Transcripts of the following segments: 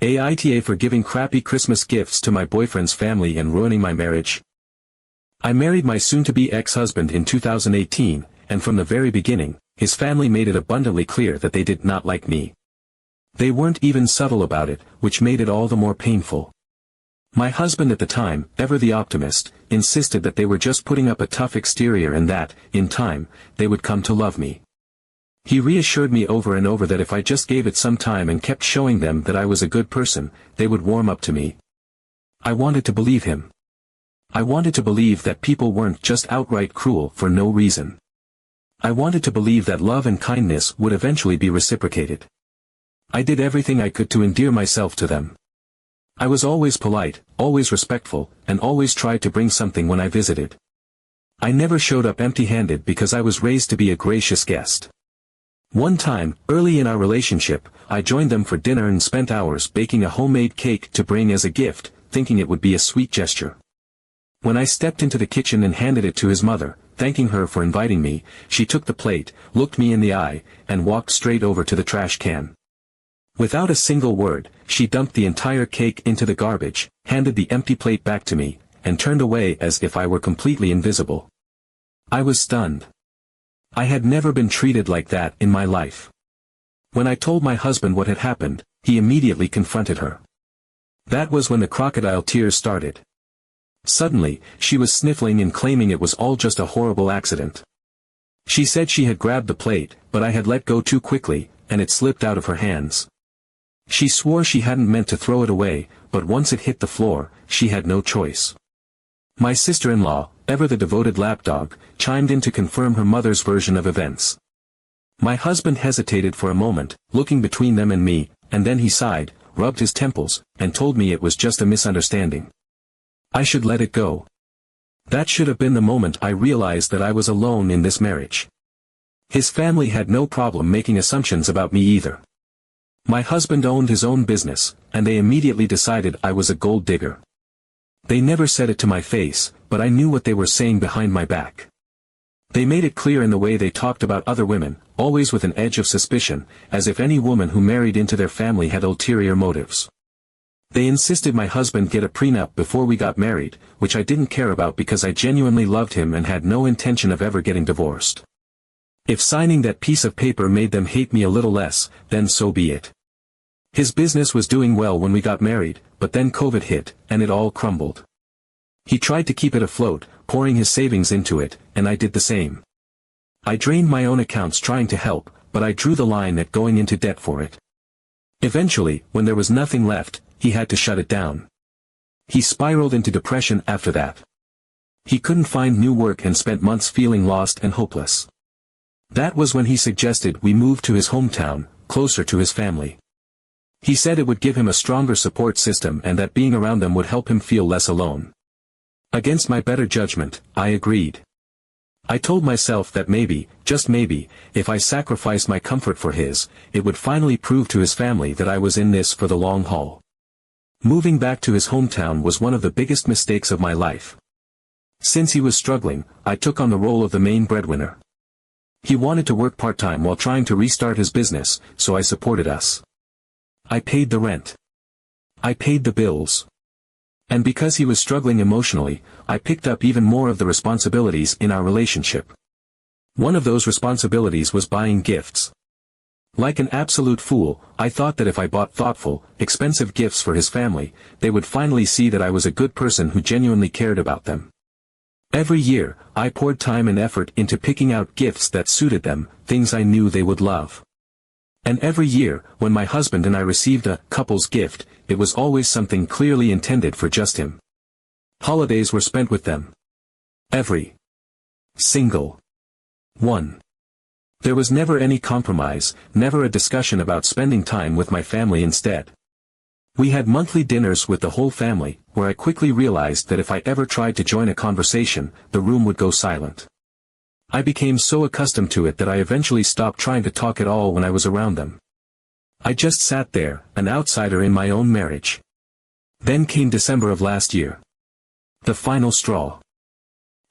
AITA for giving crappy Christmas gifts to my boyfriend's family and ruining my marriage. I married my soon-to-be ex-husband in 2018, and from the very beginning, his family made it abundantly clear that they did not like me. They weren't even subtle about it, which made it all the more painful. My husband at the time, ever the optimist, insisted that they were just putting up a tough exterior and that, in time, they would come to love me. He reassured me over and over that if I just gave it some time and kept showing them that I was a good person, they would warm up to me. I wanted to believe him. I wanted to believe that people weren't just outright cruel for no reason. I wanted to believe that love and kindness would eventually be reciprocated. I did everything I could to endear myself to them. I was always polite, always respectful, and always tried to bring something when I visited. I never showed up empty-handed because I was raised to be a gracious guest. One time, early in our relationship, I joined them for dinner and spent hours baking a homemade cake to bring as a gift, thinking it would be a sweet gesture. When I stepped into the kitchen and handed it to his mother, thanking her for inviting me, she took the plate, looked me in the eye, and walked straight over to the trash can. Without a single word, she dumped the entire cake into the garbage, handed the empty plate back to me, and turned away as if I were completely invisible. I was stunned. I had never been treated like that in my life. When I told my husband what had happened, he immediately confronted her. That was when the crocodile tears started. Suddenly, she was sniffling and claiming it was all just a horrible accident. She said she had grabbed the plate, but I had let go too quickly, and it slipped out of her hands. She swore she hadn't meant to throw it away, but once it hit the floor, she had no choice. My sister-in-law, ever the devoted lapdog, chimed in to confirm her mother's version of events. My husband hesitated for a moment, looking between them and me, and then he sighed, rubbed his temples, and told me it was just a misunderstanding. I should let it go. That should have been the moment I realized that I was alone in this marriage. His family had no problem making assumptions about me either. My husband owned his own business, and they immediately decided I was a gold digger. They never said it to my face, but I knew what they were saying behind my back. They made it clear in the way they talked about other women, always with an edge of suspicion, as if any woman who married into their family had ulterior motives. They insisted my husband get a prenup before we got married, which I didn't care about because I genuinely loved him and had no intention of ever getting divorced. If signing that piece of paper made them hate me a little less, then so be it. His business was doing well when we got married, but then COVID hit, and it all crumbled. He tried to keep it afloat, pouring his savings into it, and I did the same. I drained my own accounts trying to help, but I drew the line at going into debt for it. Eventually, when there was nothing left, he had to shut it down. He spiraled into depression after that. He couldn't find new work and spent months feeling lost and hopeless. That was when he suggested we move to his hometown, closer to his family. He said it would give him a stronger support system and that being around them would help him feel less alone. Against my better judgment, I agreed. I told myself that maybe, just maybe, if I sacrificed my comfort for his, it would finally prove to his family that I was in this for the long haul. Moving back to his hometown was one of the biggest mistakes of my life. Since he was struggling, I took on the role of the main breadwinner. He wanted to work part-time while trying to restart his business, so I supported us. I paid the rent. I paid the bills. And because he was struggling emotionally, I picked up even more of the responsibilities in our relationship. One of those responsibilities was buying gifts. Like an absolute fool, I thought that if I bought thoughtful, expensive gifts for his family, they would finally see that I was a good person who genuinely cared about them. Every year, I poured time and effort into picking out gifts that suited them, things I knew they would love. And every year, when my husband and I received a couple's gift, it was always something clearly intended for just him. Holidays were spent with them. Every single one. There was never any compromise, never a discussion about spending time with my family instead. We had monthly dinners with the whole family, where I quickly realized that if I ever tried to join a conversation, the room would go silent. I became so accustomed to it that I eventually stopped trying to talk at all when I was around them. I just sat there, an outsider in my own marriage. Then came December of last year. The final straw.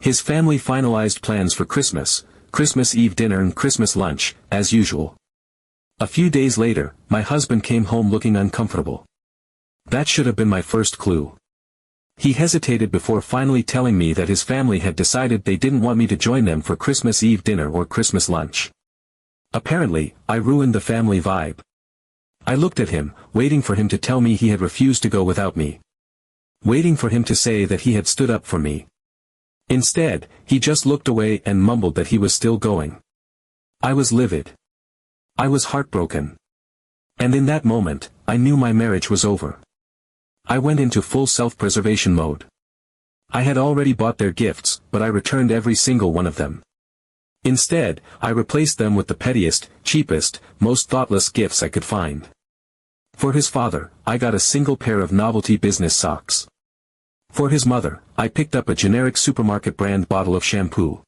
His family finalized plans for Christmas, Christmas Eve dinner and Christmas lunch, as usual. A few days later, my husband came home looking uncomfortable. That should have been my first clue. He hesitated before finally telling me that his family had decided they didn't want me to join them for Christmas Eve dinner or Christmas lunch. Apparently, I ruined the family vibe. I looked at him, waiting for him to tell me he had refused to go without me. Waiting for him to say that he had stood up for me. Instead, he just looked away and mumbled that he was still going. I was livid. I was heartbroken. And in that moment, I knew my marriage was over. I went into full self-preservation mode. I had already bought their gifts, but I returned every single one of them. Instead, I replaced them with the pettiest, cheapest, most thoughtless gifts I could find. For his father, I got a single pair of novelty business socks. For his mother, I picked up a generic supermarket brand bottle of shampoo.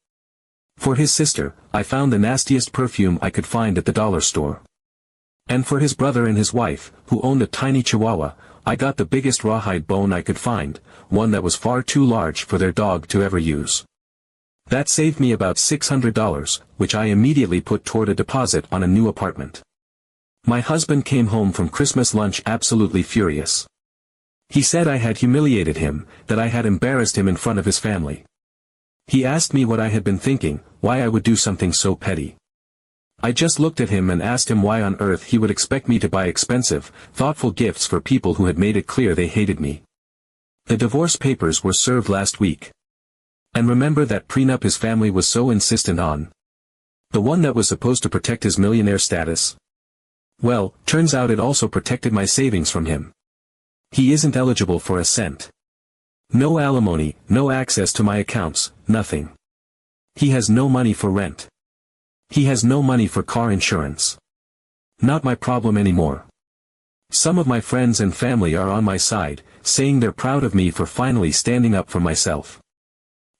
For his sister, I found the nastiest perfume I could find at the dollar store. And for his brother and his wife, who owned a tiny chihuahua, I got the biggest rawhide bone I could find, one that was far too large for their dog to ever use. That saved me about $600, which I immediately put toward a deposit on a new apartment. My husband came home from Christmas lunch absolutely furious. He said I had humiliated him, that I had embarrassed him in front of his family. He asked me what I had been thinking, why I would do something so petty. I just looked at him and asked him why on earth he would expect me to buy expensive, thoughtful gifts for people who had made it clear they hated me. The divorce papers were served last week. And remember that prenup his family was so insistent on? The one that was supposed to protect his millionaire status? Well, turns out it also protected my savings from him. He isn't eligible for a cent. No alimony, no access to my accounts, nothing. He has no money for rent. He has no money for car insurance. Not my problem anymore. Some of my friends and family are on my side, saying they're proud of me for finally standing up for myself.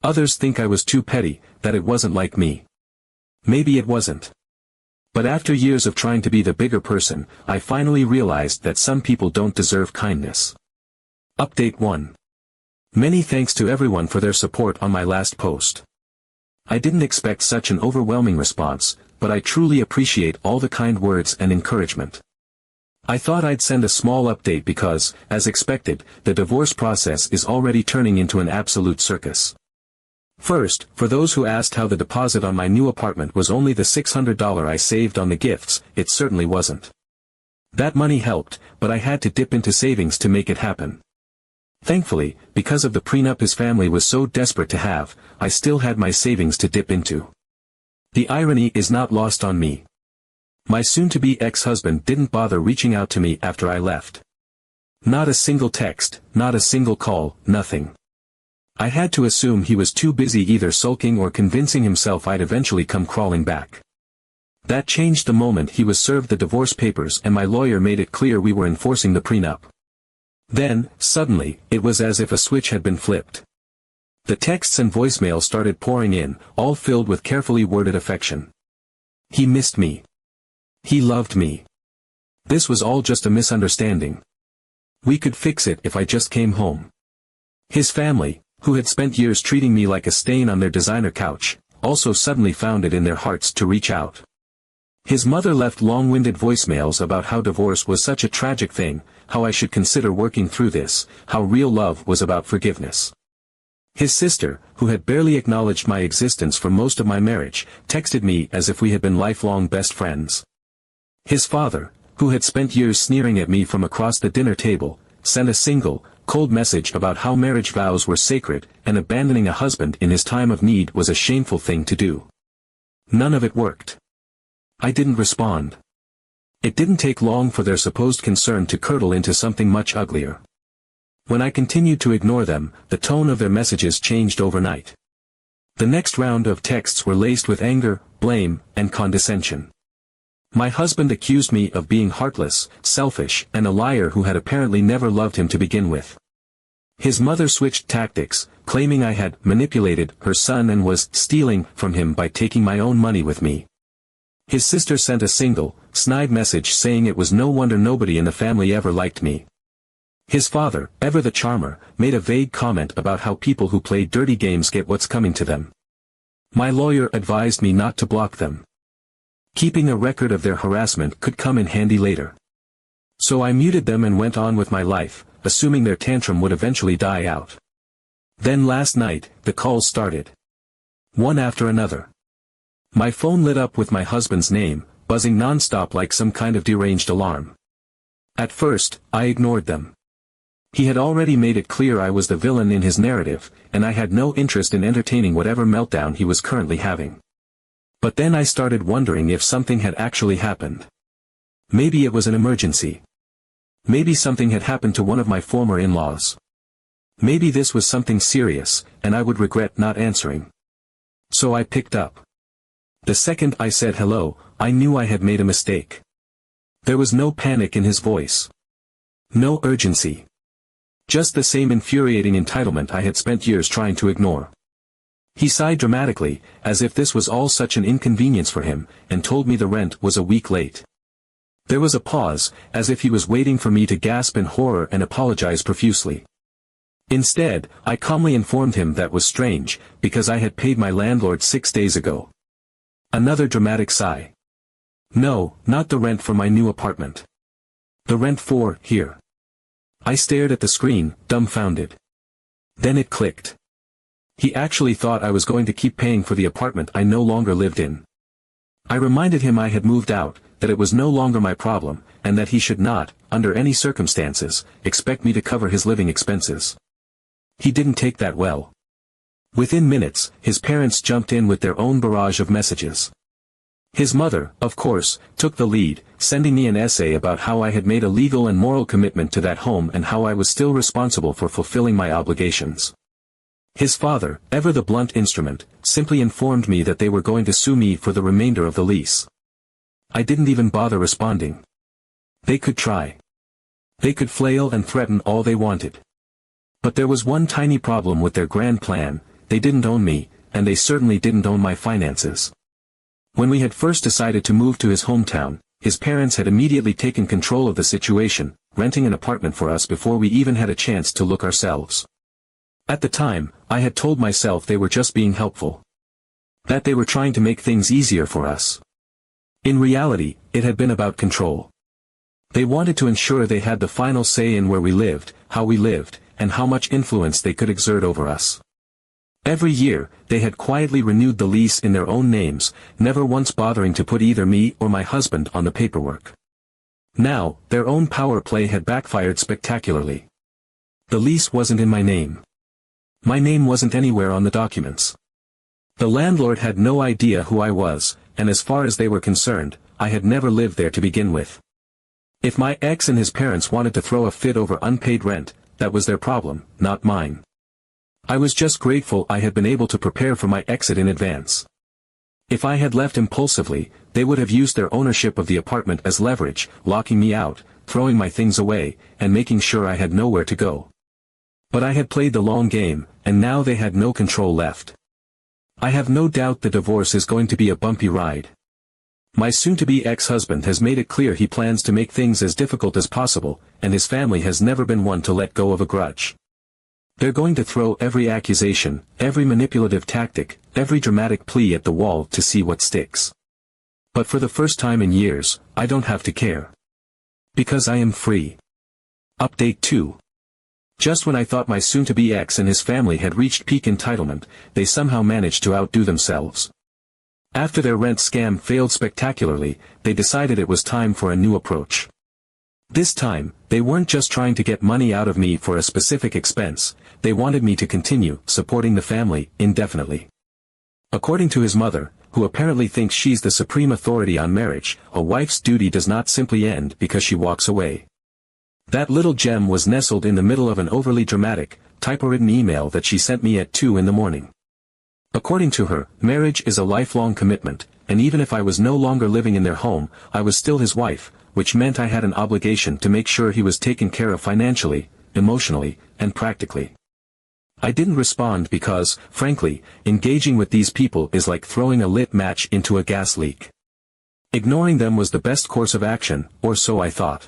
Others think I was too petty, that it wasn't like me. Maybe it wasn't. But after years of trying to be the bigger person, I finally realized that some people don't deserve kindness. Update 1. Many thanks to everyone for their support on my last post. I didn't expect such an overwhelming response, but I truly appreciate all the kind words and encouragement. I thought I'd send a small update because, as expected, the divorce process is already turning into an absolute circus. First, for those who asked how the deposit on my new apartment was only the $600 I saved on the gifts, it certainly wasn't. That money helped, but I had to dip into savings to make it happen. Thankfully, because of the prenup his family was so desperate to have, I still had my savings to dip into. The irony is not lost on me. My soon-to-be ex-husband didn't bother reaching out to me after I left. Not a single text, not a single call, nothing. I had to assume he was too busy either sulking or convincing himself I'd eventually come crawling back. That changed the moment he was served the divorce papers and my lawyer made it clear we were enforcing the prenup. Then, suddenly, it was as if a switch had been flipped. The texts and voicemails started pouring in, all filled with carefully worded affection. He missed me. He loved me. This was all just a misunderstanding. We could fix it if I just came home. His family, who had spent years treating me like a stain on their designer couch, also suddenly found it in their hearts to reach out. His mother left long-winded voicemails about how divorce was such a tragic thing, how I should consider working through this, how real love was about forgiveness. His sister, who had barely acknowledged my existence for most of my marriage, texted me as if we had been lifelong best friends. His father, who had spent years sneering at me from across the dinner table, sent a single, cold message about how marriage vows were sacred, and abandoning a husband in his time of need was a shameful thing to do. None of it worked. I didn't respond. It didn't take long for their supposed concern to curdle into something much uglier. When I continued to ignore them, the tone of their messages changed overnight. The next round of texts were laced with anger, blame, and condescension. My husband accused me of being heartless, selfish, and a liar who had apparently never loved him to begin with. His mother switched tactics, claiming I had manipulated her son and was stealing from him by taking my own money with me. His sister sent a single, snide message saying it was no wonder nobody in the family ever liked me. His father, ever the charmer, made a vague comment about how people who play dirty games get what's coming to them. My lawyer advised me not to block them. Keeping a record of their harassment could come in handy later. So I muted them and went on with my life, assuming their tantrum would eventually die out. Then last night, the calls started. One after another. My phone lit up with my husband's name, buzzing non-stop like some kind of deranged alarm. At first, I ignored them. He had already made it clear I was the villain in his narrative, and I had no interest in entertaining whatever meltdown he was currently having. But then I started wondering if something had actually happened. Maybe it was an emergency. Maybe something had happened to one of my former in-laws. Maybe this was something serious, and I would regret not answering. So I picked up. The second I said hello, I knew I had made a mistake. There was no panic in his voice. No urgency. Just the same infuriating entitlement I had spent years trying to ignore. He sighed dramatically, as if this was all such an inconvenience for him, and told me the rent was a week late. There was a pause, as if he was waiting for me to gasp in horror and apologize profusely. Instead, I calmly informed him that was strange, because I had paid my landlord 6 days ago. Another dramatic sigh. No, not the rent for my new apartment. The rent for here. I stared at the screen, dumbfounded. Then it clicked. He actually thought I was going to keep paying for the apartment I no longer lived in. I reminded him I had moved out, that it was no longer my problem, and that he should not, under any circumstances, expect me to cover his living expenses. He didn't take that well. Within minutes, his parents jumped in with their own barrage of messages. His mother, of course, took the lead, sending me an essay about how I had made a legal and moral commitment to that home and how I was still responsible for fulfilling my obligations. His father, ever the blunt instrument, simply informed me that they were going to sue me for the remainder of the lease. I didn't even bother responding. They could try. They could flail and threaten all they wanted. But there was one tiny problem with their grand plan: they didn't own me, and they certainly didn't own my finances. When we had first decided to move to his hometown, his parents had immediately taken control of the situation, renting an apartment for us before we even had a chance to look ourselves. At the time, I had told myself they were just being helpful. That they were trying to make things easier for us. In reality, it had been about control. They wanted to ensure they had the final say in where we lived, how we lived, and how much influence they could exert over us. Every year, they had quietly renewed the lease in their own names, never once bothering to put either me or my husband on the paperwork. Now, their own power play had backfired spectacularly. The lease wasn't in my name. My name wasn't anywhere on the documents. The landlord had no idea who I was, and as far as they were concerned, I had never lived there to begin with. If my ex and his parents wanted to throw a fit over unpaid rent, that was their problem, not mine. I was just grateful I had been able to prepare for my exit in advance. If I had left impulsively, they would have used their ownership of the apartment as leverage, locking me out, throwing my things away, and making sure I had nowhere to go. But I had played the long game, and now they had no control left. I have no doubt the divorce is going to be a bumpy ride. My soon-to-be ex-husband has made it clear he plans to make things as difficult as possible, and his family has never been one to let go of a grudge. They're going to throw every accusation, every manipulative tactic, every dramatic plea at the wall to see what sticks. But for the first time in years, I don't have to care. Because I am free. Update 2. Just when I thought my soon-to-be ex and his family had reached peak entitlement, they somehow managed to outdo themselves. After their rent scam failed spectacularly, they decided it was time for a new approach. This time, they weren't just trying to get money out of me for a specific expense, they wanted me to continue supporting the family indefinitely. According to his mother, who apparently thinks she's the supreme authority on marriage, a wife's duty does not simply end because she walks away. That little gem was nestled in the middle of an overly dramatic, typewritten email that she sent me at 2 in the morning. According to her, marriage is a lifelong commitment, and even if I was no longer living in their home, I was still his wife, which meant I had an obligation to make sure he was taken care of financially, emotionally, and practically. I didn't respond because, frankly, engaging with these people is like throwing a lit match into a gas leak. Ignoring them was the best course of action, or so I thought.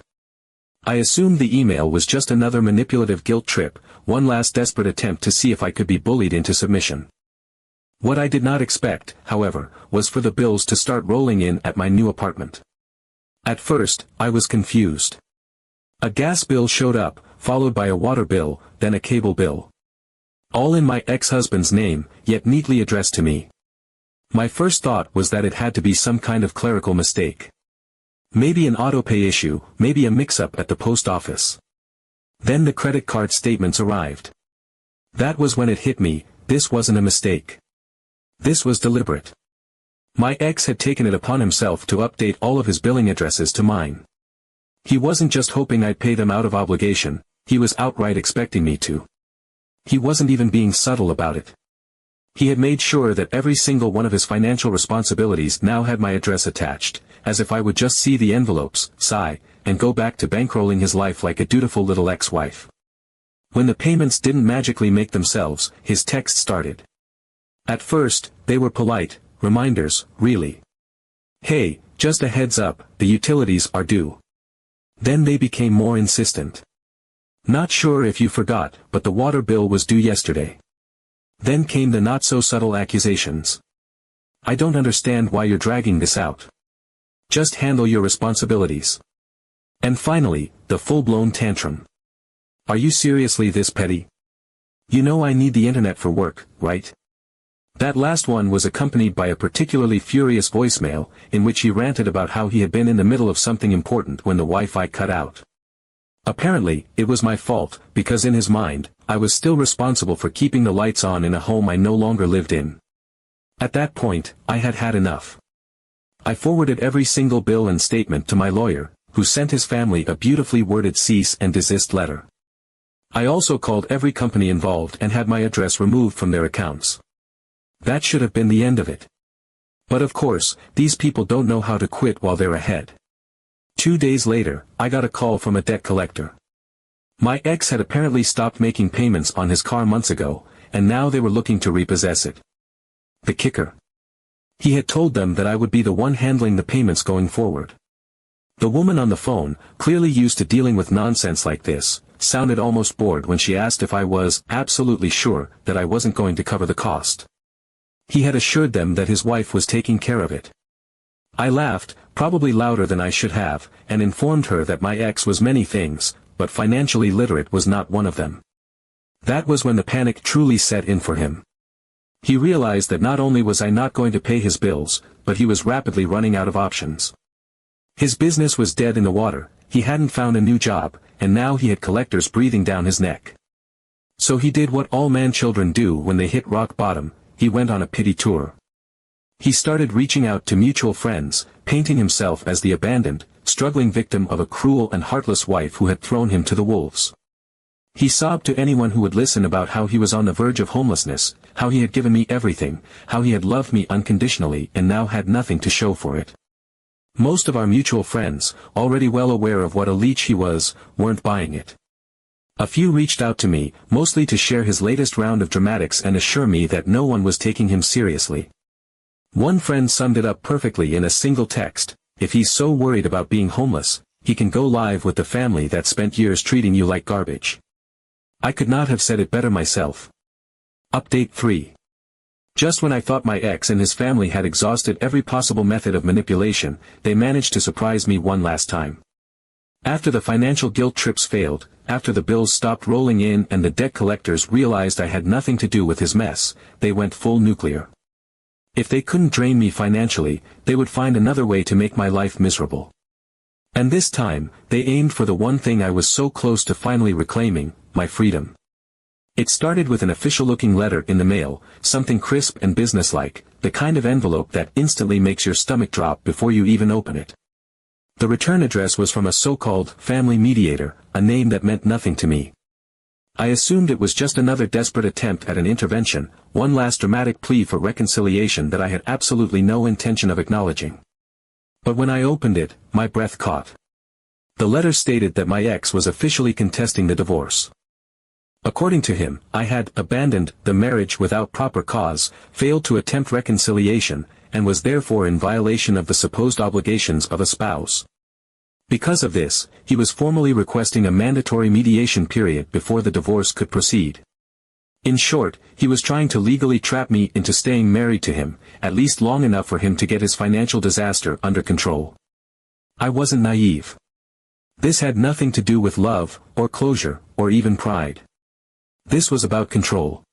I assumed the email was just another manipulative guilt trip, one last desperate attempt to see if I could be bullied into submission. What I did not expect, however, was for the bills to start rolling in at my new apartment. At first, I was confused. A gas bill showed up, followed by a water bill, then a cable bill. All in my ex-husband's name, yet neatly addressed to me. My first thought was that it had to be some kind of clerical mistake. Maybe an autopay issue, maybe a mix-up at the post office. Then the credit card statements arrived. That was when it hit me, this wasn't a mistake. This was deliberate. My ex had taken it upon himself to update all of his billing addresses to mine. He wasn't just hoping I'd pay them out of obligation, he was outright expecting me to. He wasn't even being subtle about it. He had made sure that every single one of his financial responsibilities now had my address attached, as if I would just see the envelopes, sigh, and go back to bankrolling his life like a dutiful little ex-wife. When the payments didn't magically make themselves, his text started. At first, they were polite, reminders, really. Hey, just a heads up, the utilities are due. Then they became more insistent. Not sure if you forgot, but the water bill was due yesterday. Then came the not-so-subtle accusations. I don't understand why you're dragging this out. Just handle your responsibilities. And finally, the full-blown tantrum. Are you seriously this petty? You know I need the internet for work, right? That last one was accompanied by a particularly furious voicemail, in which he ranted about how he had been in the middle of something important when the Wi-Fi cut out. Apparently, it was my fault, because in his mind, I was still responsible for keeping the lights on in a home I no longer lived in. At that point, I had had enough. I forwarded every single bill and statement to my lawyer, who sent his family a beautifully worded cease and desist letter. I also called every company involved and had my address removed from their accounts. That should have been the end of it. But of course, these people don't know how to quit while they're ahead. 2 days later, I got a call from a debt collector. My ex had apparently stopped making payments on his car months ago, and now they were looking to repossess it. The kicker. He had told them that I would be the one handling the payments going forward. The woman on the phone, clearly used to dealing with nonsense like this, sounded almost bored when she asked if I was absolutely sure that I wasn't going to cover the cost. He had assured them that his wife was taking care of it. I laughed, probably louder than I should have, and informed her that my ex was many things, but financially literate was not one of them. That was when the panic truly set in for him. He realized that not only was I not going to pay his bills, but he was rapidly running out of options. His business was dead in the water, he hadn't found a new job, and now he had collectors breathing down his neck. So he did what all man-children do when they hit rock bottom, he went on a pity tour. He started reaching out to mutual friends, painting himself as the abandoned, struggling victim of a cruel and heartless wife who had thrown him to the wolves. He sobbed to anyone who would listen about how he was on the verge of homelessness, how he had given me everything, how he had loved me unconditionally and now had nothing to show for it. Most of our mutual friends, already well aware of what a leech he was, weren't buying it. A few reached out to me, mostly to share his latest round of dramatics and assure me that no one was taking him seriously. One friend summed it up perfectly in a single text: if he's so worried about being homeless, he can go live with the family that spent years treating you like garbage. I could not have said it better myself. Update 3. Just when I thought my ex and his family had exhausted every possible method of manipulation, they managed to surprise me one last time. After the financial guilt trips failed, after the bills stopped rolling in and the debt collectors realized I had nothing to do with his mess, they went full nuclear. If they couldn't drain me financially, they would find another way to make my life miserable. And this time, they aimed for the one thing I was so close to finally reclaiming, my freedom. It started with an official-looking letter in the mail, something crisp and businesslike, the kind of envelope that instantly makes your stomach drop before you even open it. The return address was from a so-called family mediator, a name that meant nothing to me. I assumed it was just another desperate attempt at an intervention, one last dramatic plea for reconciliation that I had absolutely no intention of acknowledging. But when I opened it, my breath caught. The letter stated that my ex was officially contesting the divorce. According to him, I had abandoned the marriage without proper cause, failed to attempt reconciliation, and was therefore in violation of the supposed obligations of a spouse. Because of this, he was formally requesting a mandatory mediation period before the divorce could proceed. In short, he was trying to legally trap me into staying married to him, at least long enough for him to get his financial disaster under control. I wasn't naive. This had nothing to do with love, or closure, or even pride. This was about control.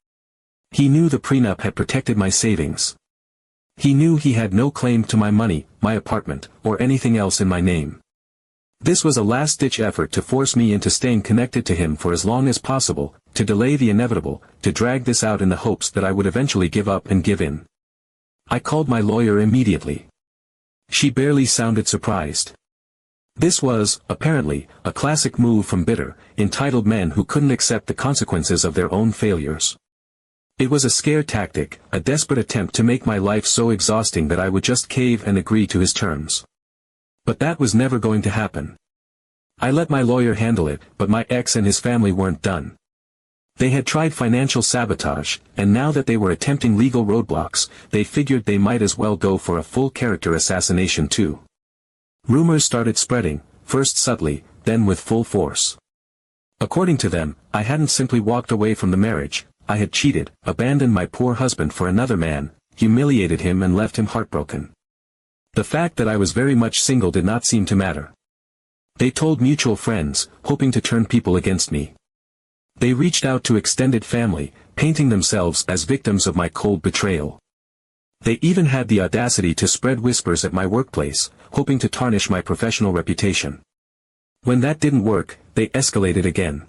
He knew the prenup had protected my savings. He knew he had no claim to my money, my apartment, or anything else in my name. This was a last-ditch effort to force me into staying connected to him for as long as possible, to delay the inevitable, to drag this out in the hopes that I would eventually give up and give in. I called my lawyer immediately. She barely sounded surprised. This was, apparently, a classic move from bitter, entitled men who couldn't accept the consequences of their own failures. It was a scare tactic, a desperate attempt to make my life so exhausting that I would just cave and agree to his terms. But that was never going to happen. I let my lawyer handle it, but my ex and his family weren't done. They had tried financial sabotage, and now that they were attempting legal roadblocks, they figured they might as well go for a full character assassination too. Rumors started spreading, first subtly, then with full force. According to them, I hadn't simply walked away from the marriage, I had cheated, abandoned my poor husband for another man, humiliated him and left him heartbroken. The fact that I was very much single did not seem to matter. They told mutual friends, hoping to turn people against me. They reached out to extended family, painting themselves as victims of my cold betrayal. They even had the audacity to spread whispers at my workplace, hoping to tarnish my professional reputation. When that didn't work, they escalated again.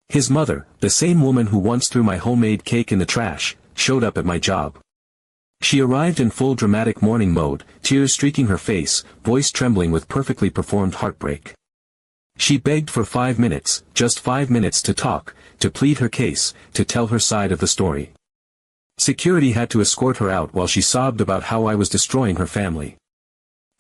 His mother, the same woman who once threw my homemade cake in the trash, showed up at my job. She arrived in full dramatic mourning mode, tears streaking her face, voice trembling with perfectly performed heartbreak. She begged for 5 minutes, just 5 minutes to talk, to plead her case, to tell her side of the story. Security had to escort her out while she sobbed about how I was destroying her family.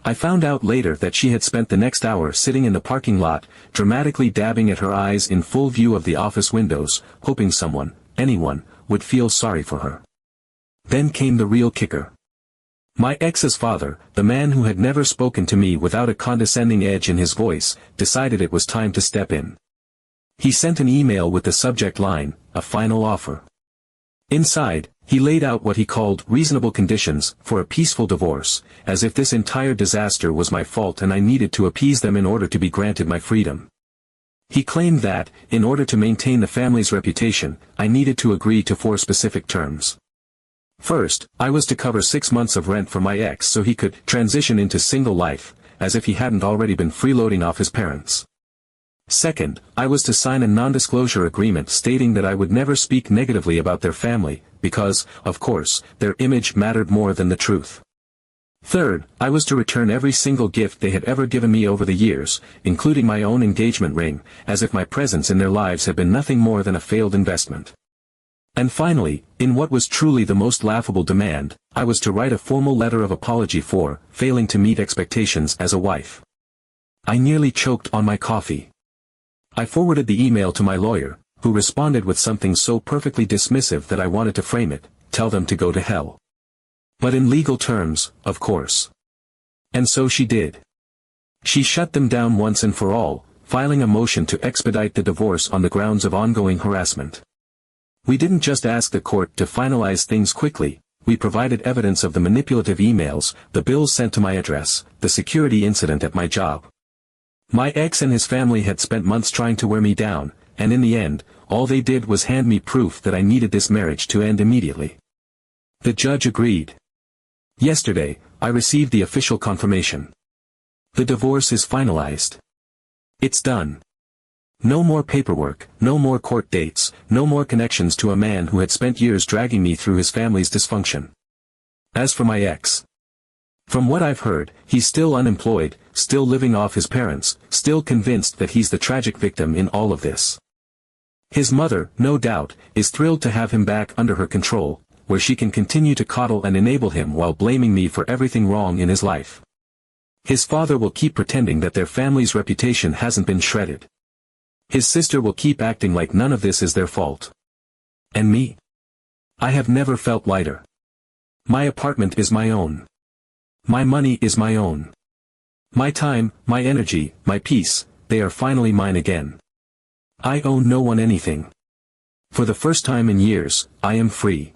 I found out later that she had spent the next hour sitting in the parking lot, dramatically dabbing at her eyes in full view of the office windows, hoping someone, anyone, would feel sorry for her. Then came the real kicker. My ex's father, the man who had never spoken to me without a condescending edge in his voice, decided it was time to step in. He sent an email with the subject line, "A final offer." Inside, he laid out what he called reasonable conditions for a peaceful divorce, as if this entire disaster was my fault and I needed to appease them in order to be granted my freedom. He claimed that, in order to maintain the family's reputation, I needed to agree to 4 specific terms. First, I was to cover 6 months of rent for my ex so he could transition into single life, as if he hadn't already been freeloading off his parents. Second, I was to sign a non-disclosure agreement stating that I would never speak negatively about their family, because, of course, their image mattered more than the truth. Third, I was to return every single gift they had ever given me over the years, including my own engagement ring, as if my presence in their lives had been nothing more than a failed investment. And finally, in what was truly the most laughable demand, I was to write a formal letter of apology for failing to meet expectations as a wife. I nearly choked on my coffee. I forwarded the email to my lawyer, who responded with something so perfectly dismissive that I wanted to frame it, tell them to go to hell. But in legal terms, of course. And so she did. She shut them down once and for all, filing a motion to expedite the divorce on the grounds of ongoing harassment. We didn't just ask the court to finalize things quickly, we provided evidence of the manipulative emails, the bills sent to my address, the security incident at my job. My ex and his family had spent months trying to wear me down, and in the end, all they did was hand me proof that I needed this marriage to end immediately. The judge agreed. Yesterday, I received the official confirmation. The divorce is finalized. It's done. No more paperwork, no more court dates, no more connections to a man who had spent years dragging me through his family's dysfunction. As for my ex, from what I've heard, he's still unemployed, still living off his parents, still convinced that he's the tragic victim in all of this. His mother, no doubt, is thrilled to have him back under her control, where she can continue to coddle and enable him while blaming me for everything wrong in his life. His father will keep pretending that their family's reputation hasn't been shredded. His sister will keep acting like none of this is their fault. And me? I have never felt lighter. My apartment is my own. My money is my own. My time, my energy, my peace, they are finally mine again. I owe no one anything. For the first time in years, I am free.